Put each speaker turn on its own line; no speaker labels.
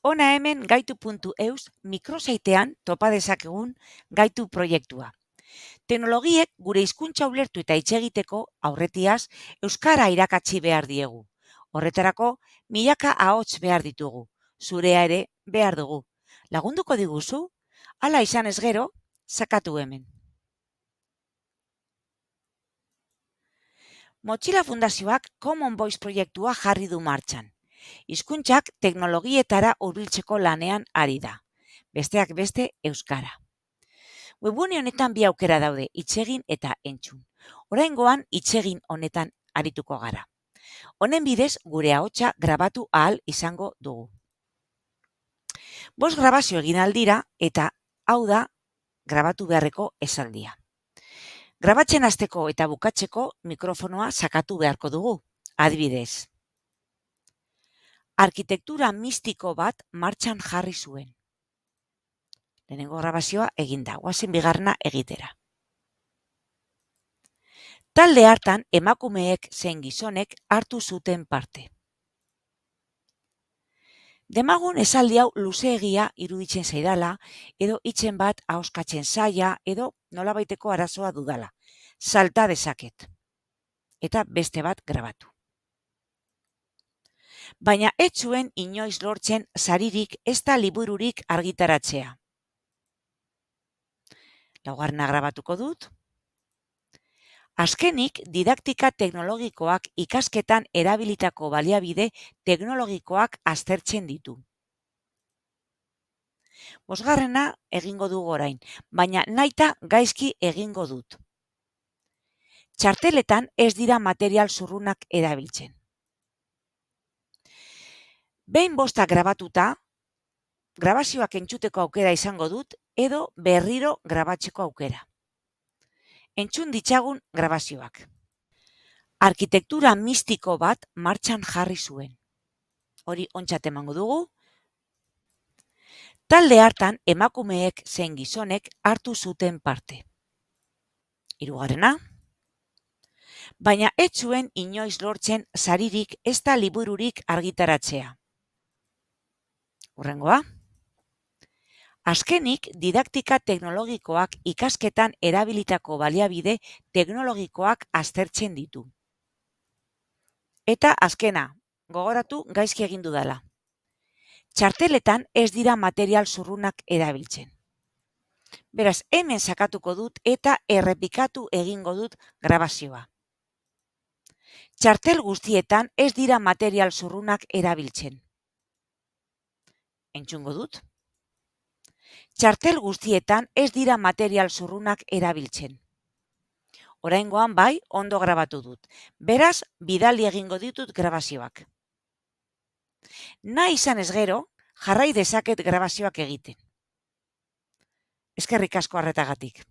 Hona hemen gaitu.eus mikrosaitean topa dezakegun gaitu proiektua. Teknologiek gure hizkuntza ulertu eta hitz egiteko aurretiaz euskara irakatsi behar diegu. Horretarako milaka ahots behar ditugu. Zurea ere behar dugu. Lagunduko diguzu? Hala izan ez gero, sakatu hemen. Motxila Fundazioak Common Voice proiektua jarri du martxan. Hizkuntzak teknologietara hurbiltzeko lanean ari da. Besteak beste euskara. Webgune honetan bi aukera daude, hitzegin eta entzun. Oraingoan hitzegin honetan arituko gara. Honen bidez gure ahotsa grabatu ahal izango dugu. 5 grabazio egin aldira eta hau da grabatu beharreko esaldia. Grabatzen hasteko eta bukatzeko mikrofonoa sakatu beharko dugu. Adibidez, arkitektura mistiko bat martxan jarri zuen. Lehenengo grabazioa egin da, goazen bigarrena egitera. Talde hartan emakumeek zein gizonek hartu zuten parte. Demagun esaldi hau luzeegia iruditzen zaidala, edo hitzen bat ahoskatzen zaila, edo nolabaiteko arazoa dudala. Salta dezaket. Eta beste bat grabatu. Baina ez zuen inoiz lortzen saririk ezta libururik argitaratzea. Laugarrena grabatuko dut. Azkenik, didaktika teknologikoak ikasketan erabilitako baliabide teknologikoak aztertzen ditu. 5. egingo dugu orain, baina nahita gaizki egingo dut. Txarteletan ez dira material zurrunak erabiltzen. Behin 5 grabatuta, grabazioak entzuteko aukera izango dut, edo berriro grabatzeko aukera. Entzun ditzagun grabazioak. Arkitektura mistiko bat martxan jarri zuen. Hori ontzat emango dugu. Talde hartan emakumeek zein gizonek hartu zuten parte. 3. Baina ez zuen inoiz lortzen saririk ezta libururik argitaratzea. Hurrengoa. Azkenik, didaktika teknologikoak ikasketan erabilitako baliabide teknologikoak aztertzen ditu. Eta azkena, gogoratu gaizki egin dudala. Txarteletan ez dira material zurrunak erabiltzen. Beraz, hemen sakatuko dut eta errepikatu egingo dut grabazioa. Txartel guztietan ez dira material zurrunak erabiltzen. Entzungo dut. Txartel guztietan ez dira material zurrunak erabiltzen. Oraingoan bai, ondo grabatu dut. Beraz, bidali egingo ditut grabazioak. Nahi izan ez gero, jarrai dezaket grabazioak egiten. Eskerrik asko arretagatik.